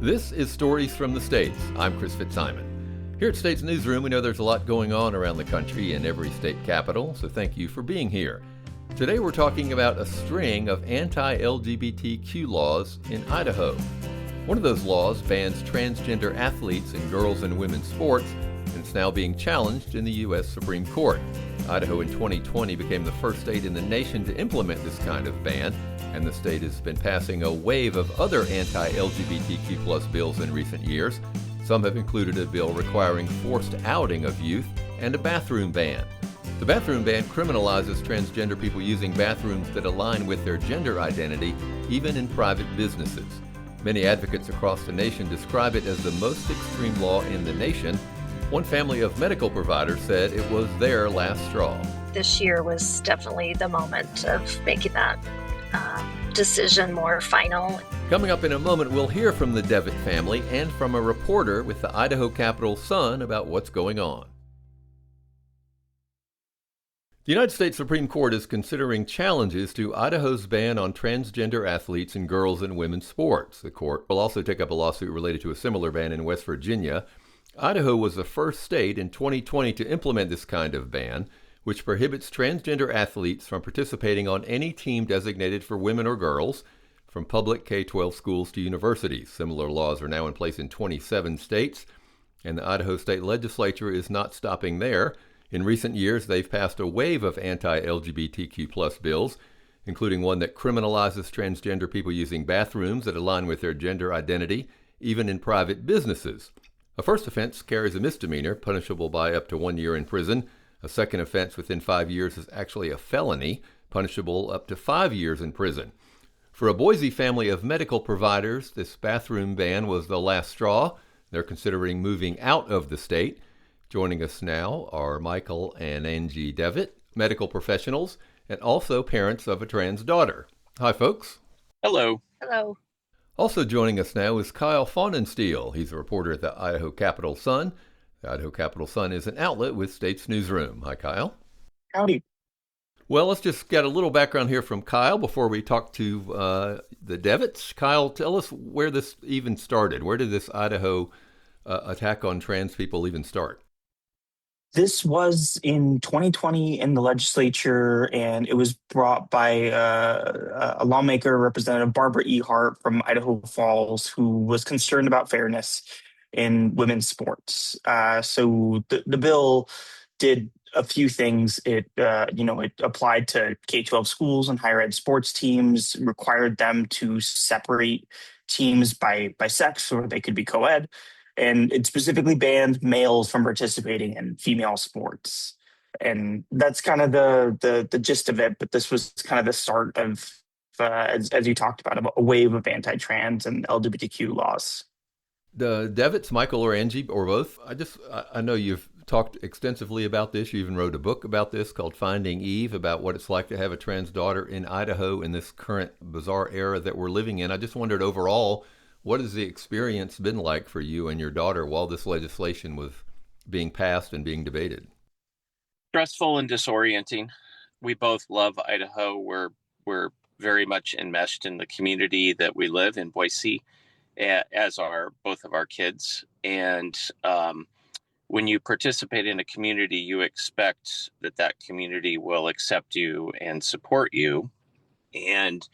This is Stories from the States. I'm Chris Fitzsimon. Here at States Newsroom, we know there's a lot going on around the country in every state capital, so thank you for being here. Today we're talking about a string of anti-LGBTQ laws in Idaho. One of those laws bans transgender athletes in girls and women's sports, and it's now being challenged in the U.S. Supreme Court. Idaho in 2020 became the first state in the nation to implement this kind of ban, and the state has been passing a wave of other anti-LGBTQ plus bills in recent years. Some have included a bill requiring forced outing of youth and a bathroom ban. The bathroom ban criminalizes transgender people using bathrooms that align with their gender identity, even in private businesses. Many advocates across the nation describe it as the most extreme law in the nation. One family of medical providers said it was their last straw. This year was definitely the moment of making that decision more final. Coming up in a moment, we'll hear from the Devitt family and from a reporter with the Idaho Capital Sun about what's going on. The United States Supreme Court is considering challenges to Idaho's ban on transgender athletes in girls and women's sports. The court will also take up a lawsuit related to a similar ban in West Virginia. Idaho was the first state in 2020 to implement this kind of ban, which prohibits transgender athletes from participating on any team designated for women or girls, from public K-12 schools to universities. Similar laws are now in place in 27 states, and the Idaho State Legislature is not stopping there. In recent years, they've passed a wave of anti-LGBTQ plus bills, including one that criminalizes transgender people using bathrooms that align with their gender identity, even in private businesses. A first offense carries a misdemeanor, punishable by up to 1 year in prison. A second offense within 5 years is actually a felony, punishable up to 5 years in prison. For a Boise family of medical providers, this bathroom ban was the last straw. They're considering moving out of the state. Joining us now are Michael and Angie Devitt, medical professionals, and also parents of a trans daughter. Hi, folks. Hello. Hello. Also joining us now is Kyle Pfannenstiel. He's a reporter at the Idaho Capital Sun. The Idaho Capital Sun is an outlet with States Newsroom. Hi, Kyle. Howdy. Well, let's just get a little background here from Kyle before we talk to the Devitts. Kyle, tell us where this even started. Where did this Idaho attack on trans people even start? This was in 2020 in the legislature, and it was brought by a lawmaker, Representative Barbara E. Hart from Idaho Falls, who was concerned about fairness in women's sports. So the bill did a few things. It applied to K-12 schools and higher ed sports teams, required them to separate teams by sex, or they could be co-ed. And it specifically banned males from participating in female sports. And that's kind of the gist of it. But this was kind of the start of, as you talked about a wave of anti-trans and LGBTQ laws. The Devitts, Michael or Angie, or both, I know you've talked extensively about this. You even wrote a book about this called Finding Eve, about what it's like to have a trans daughter in Idaho in this current bizarre era that we're living in. I just wondered overall, what has the experience been like for you and your daughter while this legislation was being passed and being debated? Stressful and disorienting. We both love Idaho. We're very much enmeshed in the community that we live in, Boise, as are both of our kids. And when you participate in a community, you expect that community will accept you and support you. And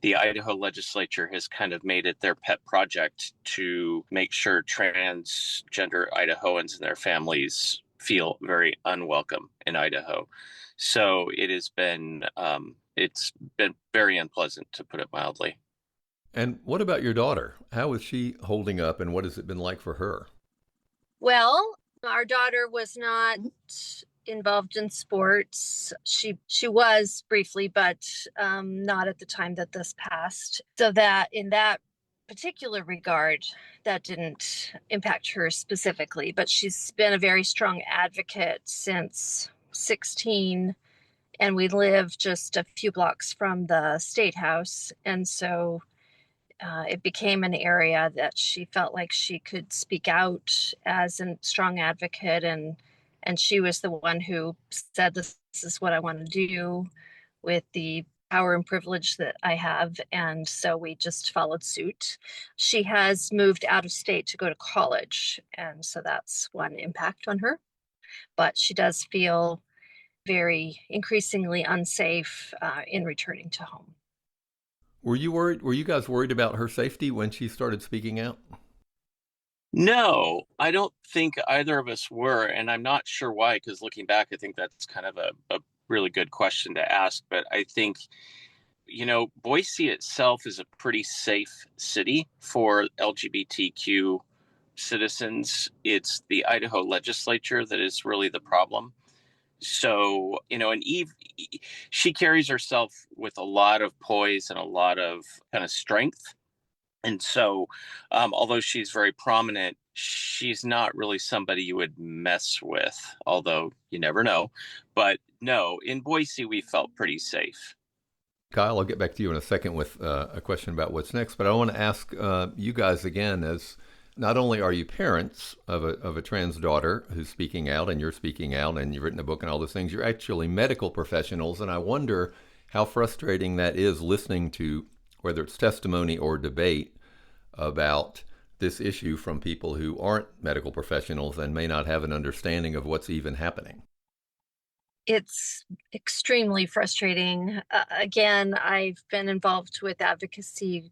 the Idaho legislature has kind of made it their pet project to make sure transgender Idahoans and their families feel very unwelcome in Idaho. So it has been, it's been very unpleasant, to put it mildly. And what about your daughter? How is she holding up, and what has it been like for her? Well, our daughter was not involved in sports. She was briefly, but not at the time that this passed. So that in that particular regard, that didn't impact her specifically, but she's been a very strong advocate since 16, and we live just a few blocks from the State House. And so it became an area that she felt like she could speak out as a strong advocate, and she was the one who said, this is what I want to do with the power and privilege that I have. And so we just followed suit. She has moved out of state to go to college. And so that's one impact on her. But she does feel very increasingly unsafe in returning to home. Were you worried? Were you guys worried about her safety when she started speaking out? No, I don't think either of us were. And I'm not sure why, because looking back, I think that's kind of a really good question to ask. But I think, Boise itself is a pretty safe city for LGBTQ citizens. It's the Idaho Legislature that is really the problem. So, and Eve, she carries herself with a lot of poise and a lot of kind of strength. And so, although she's very prominent, she's not really somebody you would mess with, although you never know. But no, in Boise, we felt pretty safe. Kyle, I'll get back to you in a second with a question about what's next, but I want to ask you guys again, as not only are you parents of a trans daughter who's speaking out, and you're speaking out, and you've written a book and all those things, you're actually medical professionals, and I wonder how frustrating that is listening to whether it's testimony or debate about this issue from people who aren't medical professionals and may not have an understanding of what's even happening. It's extremely frustrating. Again, I've been involved with advocacy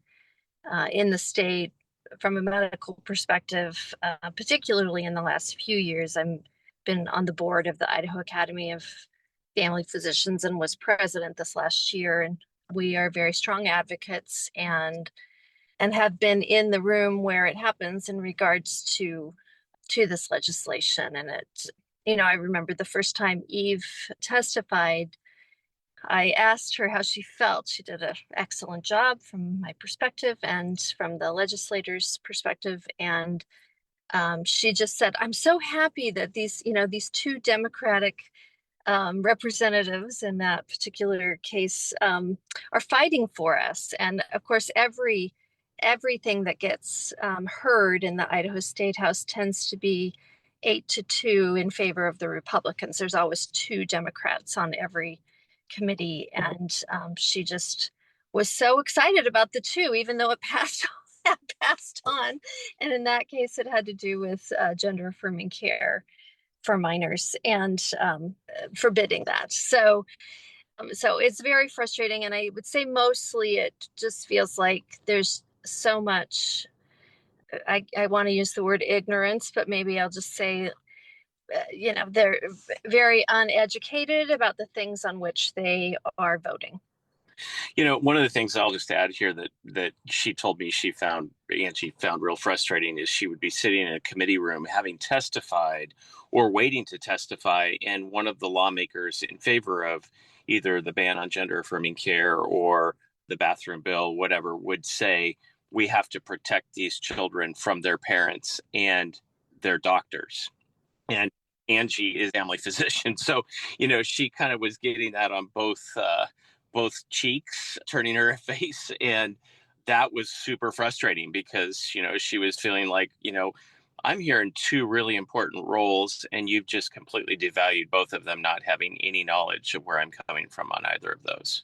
in the state from a medical perspective, particularly in the last few years. I've been on the board of the Idaho Academy of Family Physicians and was president this last year. And we are very strong advocates and have been in the room where it happens in regards to this legislation. And I remember the first time Eve testified, I asked her how she felt. She did an excellent job from my perspective and from the legislators' perspective. And she just said, "I'm so happy that these two Democratic representatives in that particular case are fighting for us." And of course, everything that gets heard in the Idaho State House tends to be 8-2 in favor of the Republicans. There's always 2 Democrats on every committee. And she just was so excited about the 2, even though it passed on. And in that case, it had to do with gender affirming care for minors and forbidding that. So it's very frustrating. And I would say mostly it just feels like there's so much, I want to use the word ignorance, but maybe I'll just say, they're very uneducated about the things on which they are voting. One of the things I'll just add here that she told me Angie found real frustrating is she would be sitting in a committee room having testified or waiting to testify, and one of the lawmakers in favor of either the ban on gender affirming care or the bathroom bill, whatever, would say, we have to protect these children from their parents and their doctors. And Angie is a family physician. So, she kind of was getting that on both cheeks, turning her face. And that was super frustrating because, she was feeling like, I'm here in 2 really important roles, and you've just completely devalued both of them, not having any knowledge of where I'm coming from on either of those.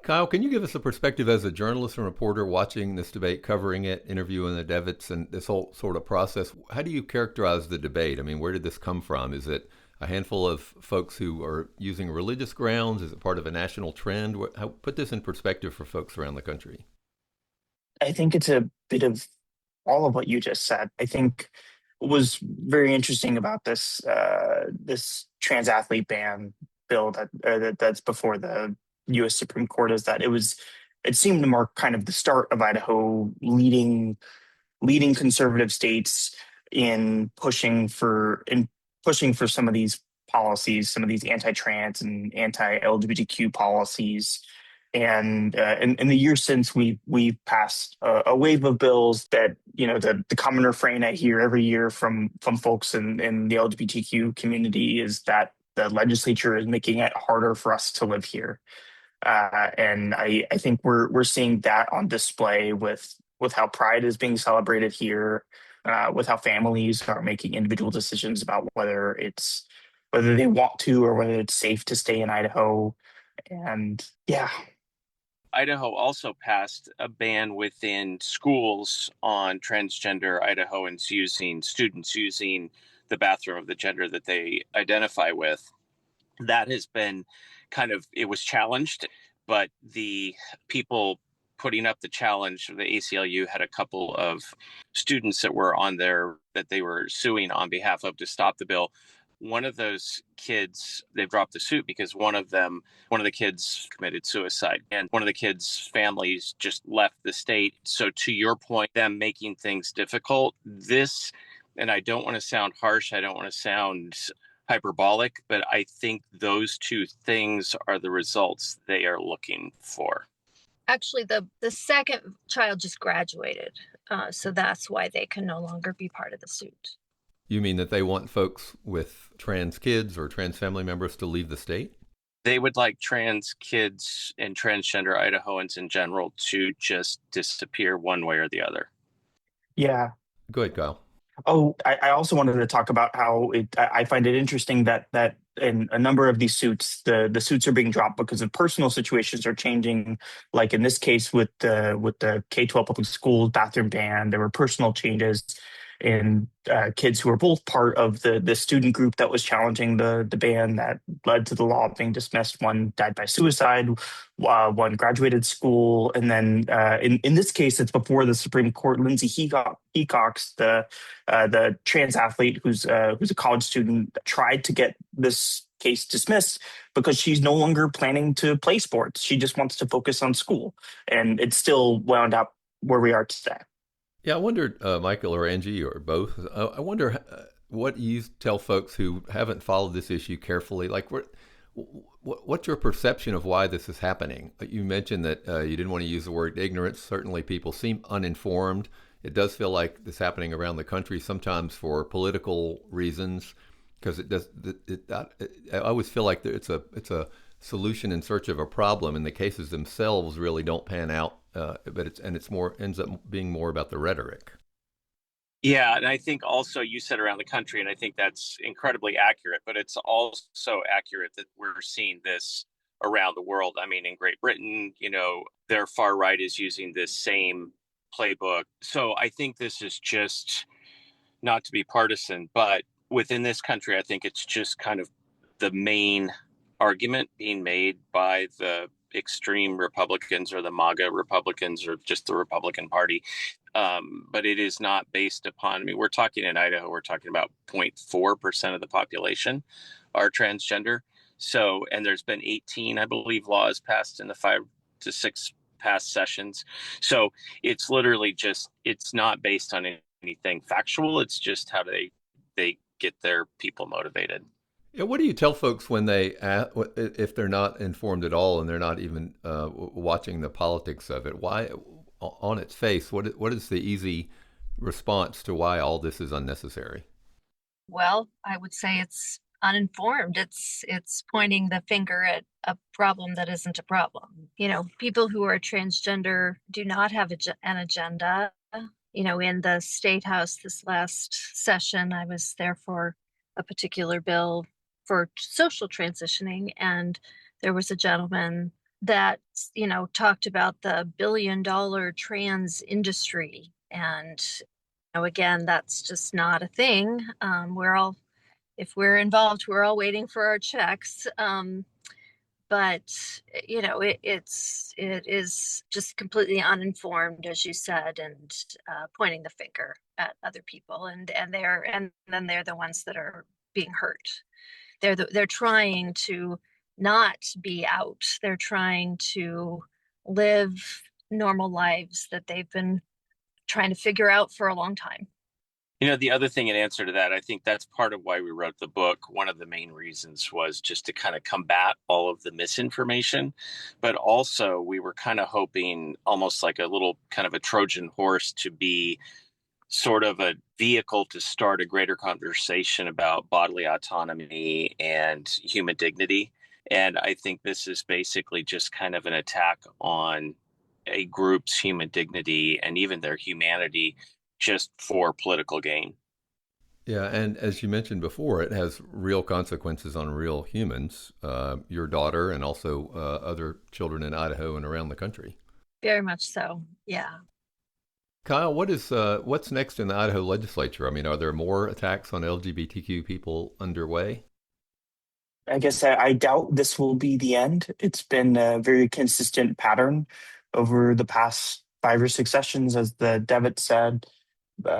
Kyle, can you give us a perspective as a journalist and reporter watching this debate, covering it, interviewing the Devitts, and this whole sort of process? How do you characterize the debate? I mean, where did this come from? Is it a handful of folks who are using religious grounds? Is it part of a national trend? Put this in perspective for folks around the country. I think it's a bit of all of what you just said. I think what was very interesting about this trans athlete ban bill that's before the U.S. Supreme Court is that it seemed to mark kind of the start of Idaho leading conservative states in pushing for some of these policies, some of these anti-trans and anti-LGBTQ policies. And in the years since, we've passed a wave of bills that, the common refrain I hear every year from folks in the LGBTQ community is that the legislature is making it harder for us to live here. And I think we're seeing that on display with how Pride is being celebrated here, with how families are making individual decisions about whether they want to or whether it's safe to stay in Idaho. And yeah. Idaho also passed a ban within schools on transgender Idahoans students using the bathroom of the gender that they identify with. That has been it was challenged, but the people putting up the challenge, the ACLU had a couple of students that were on there that they were suing on behalf of to stop the bill. One of those kids, they dropped the suit because one of the kids committed suicide, and one of the kids' families just left the state. So to your point, them making things difficult, and I don't want to sound harsh, I don't want to sound hyperbolic, but I think those two things are the results they are looking for. Actually, the second child just graduated, so that's why they can no longer be part of the suit. You mean that they want folks with trans kids or trans family members to leave the state? They would like trans kids and transgender Idahoans in general to just disappear one way or the other. Yeah. Go ahead, Kyle. Oh, I also wanted to talk about how I find it interesting that in a number of these suits, the suits are being dropped because of personal situations are changing. Like in this case with the K-12 public school bathroom ban, there were personal changes in kids who were both part of the student group that was challenging the ban that led to the law being dismissed. One died by suicide, one graduated school, and then in this case, it's before the Supreme Court. Lindsay Hecox, the trans athlete who's a college student, tried to get this case dismissed because she's no longer planning to play sports. She just wants to focus on school, and it's still wound up where we are today. Yeah, I wondered, Michael or Angie or both, I wonder what you tell folks who haven't followed this issue carefully. Like, what's your perception of why this is happening? You mentioned that you didn't want to use the word ignorance. Certainly people seem uninformed. It does feel like this is happening around the country, sometimes for political reasons, because I always feel like it's a solution in search of a problem, and the cases themselves really don't pan out. But it's ends up being more about the rhetoric. Yeah, and I think also you said around the country, and I think that's incredibly accurate, but it's also accurate that we're seeing this around the world. I mean, in Great Britain, their far right is using this same playbook. So I think this is just, not to be partisan, but within this country, I think it's just kind of the main argument being made by the extreme Republicans or the MAGA Republicans or just the Republican Party. But it is not based upon, we're talking in Idaho, we're talking about 0.4% of the population are transgender. So, and there's been 18, I believe, laws passed in the 5 to 6 past sessions. So it's literally just, it's not based on anything factual. It's just how they get their people motivated. Yeah, what do you tell folks when if they're not informed at all and they're not even watching the politics of it? Why, on its face, what is the easy response to why all this is unnecessary? Well, I would say it's uninformed. It's pointing the finger at a problem that isn't a problem. People who are transgender do not have an agenda. In the State House this last session, I was there for a particular bill for social transitioning, and there was a gentleman that talked about the billion-dollar trans industry, and again, that's just not a thing. If we're involved, we're all waiting for our checks, but it is just completely uninformed, as you said, and pointing the finger at other people, and then they're the ones that are being hurt. They're trying to not be out. They're trying to live normal lives that they've been trying to figure out for a long time. The other thing in answer to that, I think that's part of why we wrote the book. One of the main reasons was just to kind of combat all of the misinformation, but also we were kind of hoping almost like a little kind of a Trojan horse to be sort of a vehicle to start a greater conversation about bodily autonomy and human dignity. And I think this is basically just kind of an attack on a group's human dignity and even their humanity just for political gain. Yeah, and as you mentioned before, it has real consequences on real humans, your daughter, and also other children in Idaho and around the country. Very much so. Yeah. Kyle, what's next in the Idaho legislature? I mean, are there more attacks on LGBTQ people underway? I guess I doubt this will be the end. It's been a very consistent pattern over the past 5 or 6 sessions, as the Devitt said.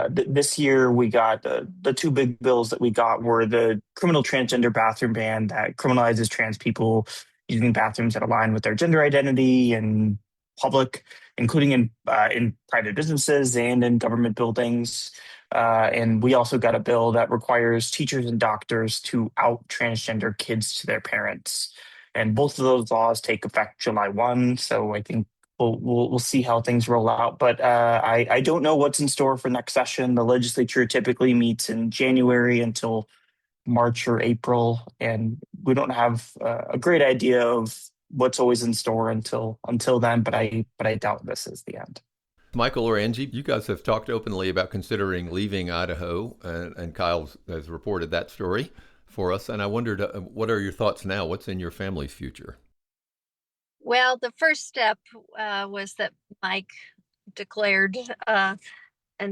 This year, we got the two big bills that we got were the criminal transgender bathroom ban that criminalizes trans people using bathrooms that align with their gender identity in public, including in private businesses and in government buildings. And we also got a bill that requires teachers and doctors to out transgender kids to their parents. And both of those laws take effect July 1. So I think we'll see how things roll out. But I don't know what's in store for next session. The legislature typically meets in January until March or April, and we don't have a great idea of what's always in store until then. But I doubt this is the end. Michael or Angie, you guys have talked openly about considering leaving Idaho, and Kyle has reported that story for us. And I wondered, what are your thoughts now? What's in your family's future? Well, the first step was that Mike declared and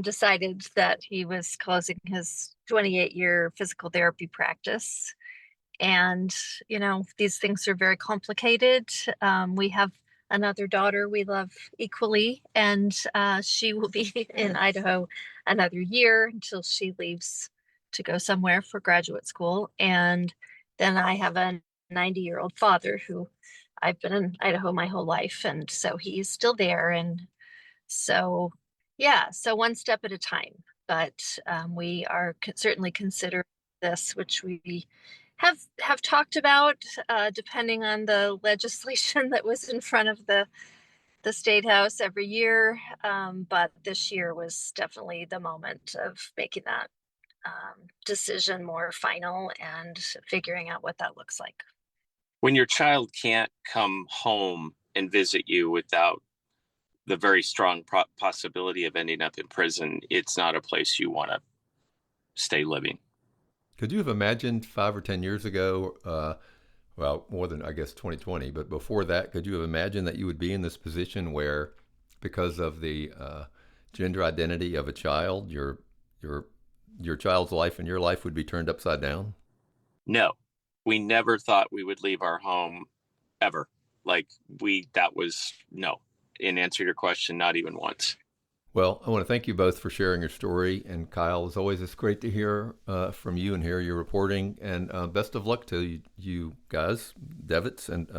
decided that he was closing his 28-year physical therapy practice. And, these things are very complicated. We have another daughter we love equally, and she will be in Idaho another year until she leaves to go somewhere for graduate school. And then I have a 90-year-old father who I've been in Idaho my whole life, and so he's still there. And so, yeah, so one step at a time. But we are certainly considering this, which we have talked about, depending on the legislation that was in front of the State House every year. But this year was definitely the moment of making that decision more final and figuring out what that looks like. When your child can't come home and visit you without the very strong possibility of ending up in prison, it's not a place you want to stay living. Could you have imagined 5 or 10 years ago, well, more than, I guess, 2020, but before that, could you have imagined that you would be in this position where, because of the gender identity of a child, your child's life and your life would be turned upside down? No, we never thought we would leave our home ever. No. In answer to your question, not even once. Well, I want to thank you both for sharing your story. And Kyle, as always, it's great to hear from you and hear your reporting. And best of luck to you guys, Devitts. And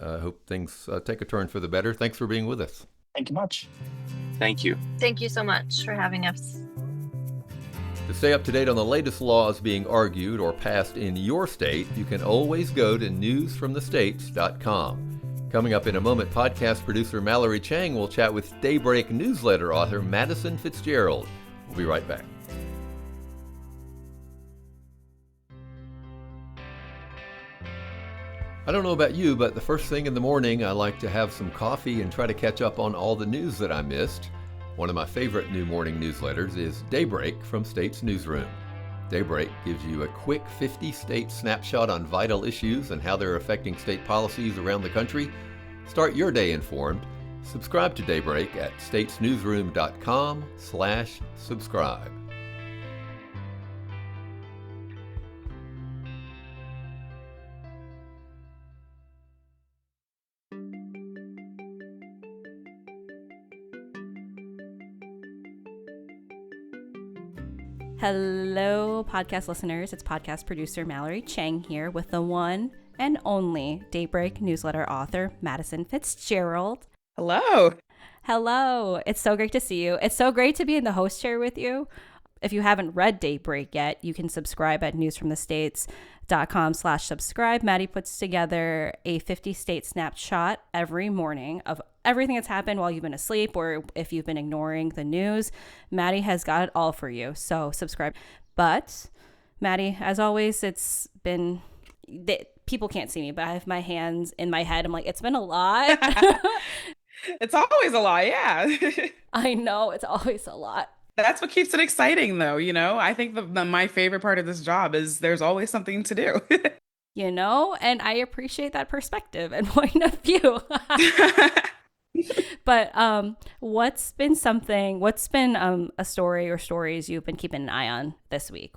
I hope things take a turn for the better. Thanks for being with us. Thank you much. Thank you. Thank you so much for having us. To stay up to date on the latest laws being argued or passed in your state, you can always go to newsfromthestates.com. Coming up in a moment, podcast producer Mallory Chang will chat with Daybreak newsletter author Madison Fitzgerald. We'll be right back. I don't know about you, but the first thing in the morning, I like to have some coffee and try to catch up on all the news that I missed. One of my favorite new morning newsletters is Daybreak from States Newsroom. Daybreak gives you a quick 50-state snapshot on vital issues and how they're affecting state policies around the country. Start your day informed. Subscribe to Daybreak at statesnewsroom.com/subscribe. Hello, podcast listeners. It's podcast producer Mallory Chang here with the one and only Daybreak newsletter author, Madison Fitzgerald. Hello. Hello. It's so great to see you. It's so great to be in the host chair with you. If you haven't read Daybreak yet, you can subscribe at newsfromthestates.com/subscribe. Maddie puts together a 50-state snapshot every morning of everything that's happened while you've been asleep or if you've been ignoring the news. Maddie has got it all for you, so subscribe. But Maddie, as always, it's been... people can't see me, but I have my hands in my head. I'm like, it's been a lot. It's always a lot, yeah. I know, it's always a lot. That's what keeps it exciting, though. I think my favorite part of this job is there's always something to do. And I appreciate that perspective and point of view. But what's been a story or stories you've been keeping an eye on this week?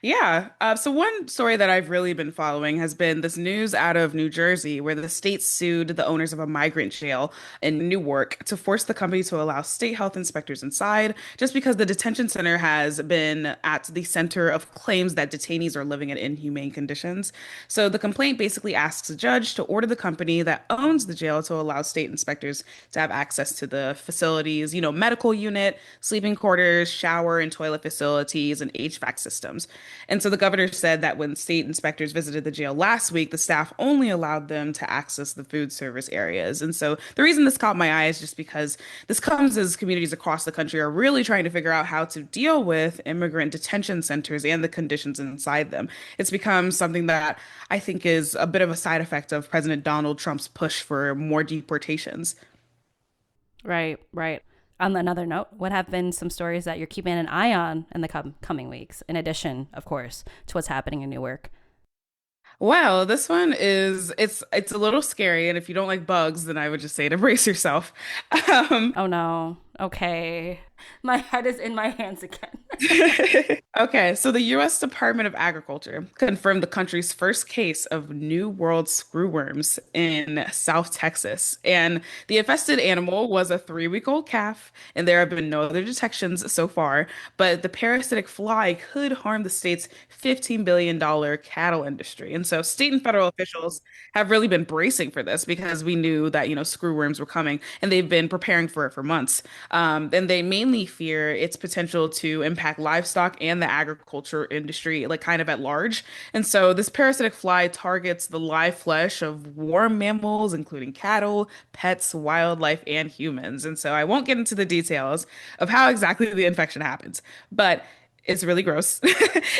Yeah. So one story that I've really been following has been this news out of New Jersey, where the state sued the owners of a migrant jail in Newark to force the company to allow state health inspectors inside, just because the detention center has been at the center of claims that detainees are living in inhumane conditions. So the complaint basically asks a judge to order the company that owns the jail to allow state inspectors to have access to the facilities, medical unit, sleeping quarters, shower and toilet facilities, and HVAC systems. And so the governor said that when state inspectors visited the jail last week, the staff only allowed them to access the food service areas. And so the reason this caught my eye is just because this comes as communities across the country are really trying to figure out how to deal with immigrant detention centers and the conditions inside them. It's become something that I think is a bit of a side effect of President Donald Trump's push for more deportations. Right, right. On another note, what have been some stories that you're keeping an eye on in the coming weeks, in addition, of course, to what's happening in Newark? Well, this one it's a little scary, and if you don't like bugs, then I would just say to brace yourself. Um, Oh no. Okay. My head is in my hands again. Okay, so the U.S. Department of Agriculture confirmed the country's first case of New World screwworms in South Texas. And the infested animal was a 3-week-old calf, and there have been no other detections so far. But the parasitic fly could harm the state's $15 billion cattle industry. And so state and federal officials have really been bracing for this because we knew that, screwworms were coming, and they've been preparing for it for months. And they mainly fear its potential to impact livestock and the agriculture industry, like kind of at large. And so this parasitic fly targets the live flesh of warm mammals, including cattle, pets, wildlife, and humans. And so I won't get into the details of how exactly the infection happens, but it's really gross.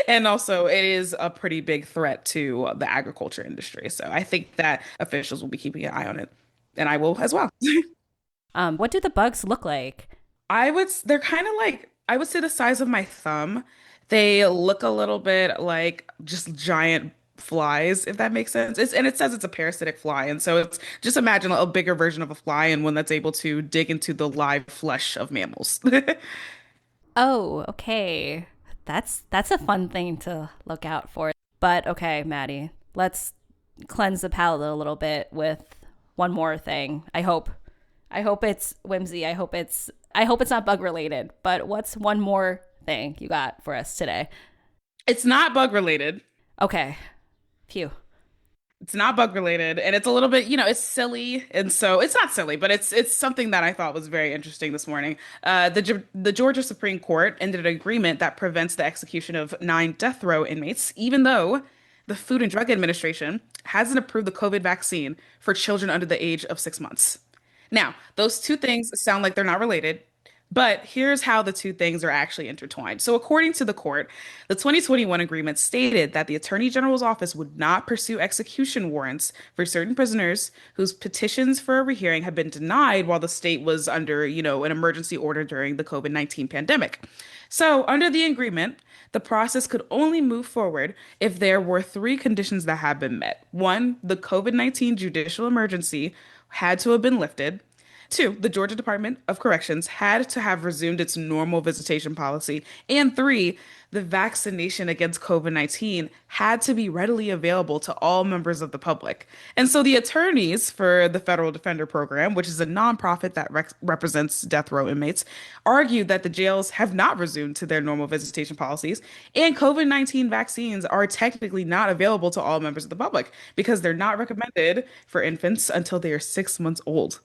And also, it is a pretty big threat to the agriculture industry. So I think that officials will be keeping an eye on it, and I will as well. What do the bugs look like? They're kind of like, I would say the size of my thumb. They look a little bit like just giant flies, if that makes sense. And it says it's a parasitic fly. And so it's just imagine a bigger version of a fly and one that's able to dig into the live flesh of mammals. Oh, okay. That's a fun thing to look out for. But okay, Maddie, let's cleanse the palate a little bit with one more thing. I hope it's whimsy. I hope it's not bug related. But what's one more thing you got for us today? It's not bug related. Okay. Phew. It's not bug related, and it's a little bit, it's silly, and so it's not silly, but it's something that I thought was very interesting this morning. The Georgia Supreme Court ended an agreement that prevents the execution of 9 death row inmates, even though the Food and Drug Administration hasn't approved the COVID vaccine for children under the age of 6 months. Now, those two things sound like they're not related, but here's how the two things are actually intertwined. So, according to the court, the 2021 agreement stated that the Attorney General's office would not pursue execution warrants for certain prisoners whose petitions for a rehearing had been denied while the state was under, an emergency order during the COVID-19 pandemic. So, under the agreement, the process could only move forward if there were 3 conditions that had been met. 1, the COVID-19 judicial emergency had to have been lifted. 2, the Georgia Department of Corrections had to have resumed its normal visitation policy. And 3, the vaccination against COVID-19 had to be readily available to all members of the public. And so the attorneys for the Federal Defender Program, which is a nonprofit that represents death row inmates, argued that the jails have not resumed to their normal visitation policies, and COVID-19 vaccines are technically not available to all members of the public because they're not recommended for infants until they are 6 months old.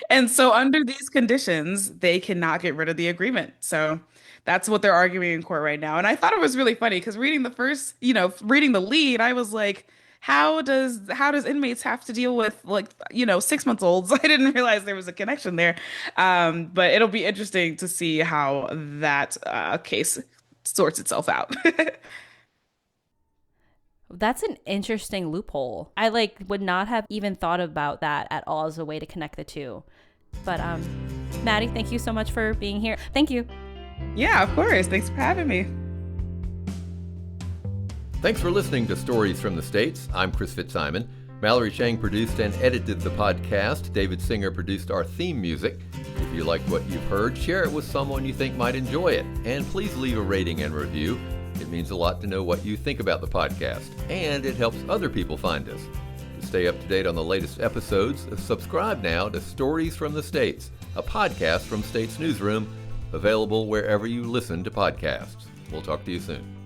And so under these conditions, they cannot get rid of the agreement. So that's what they're arguing in court right now. And I thought it was really funny because reading the lead, I was like, how does inmates have to deal with 6 months olds? I didn't realize there was a connection there. But it'll be interesting to see how that case sorts itself out. That's an interesting loophole. I would not have even thought about that at all as a way to connect the two. But Maddie, thank you so much for being here. Thank you. Yeah, of course. Thanks for having me. Thanks for listening to Stories from the States. I'm Chris Fitzsimon. Mallory Chang produced and edited the podcast. David Singer produced our theme music. If you like what you've heard, share it with someone you think might enjoy it. And please leave a rating and review. It means a lot to know what you think about the podcast, and it helps other people find us. To stay up to date on the latest episodes, subscribe now to Stories from the States, a podcast from States Newsroom, available wherever you listen to podcasts. We'll talk to you soon.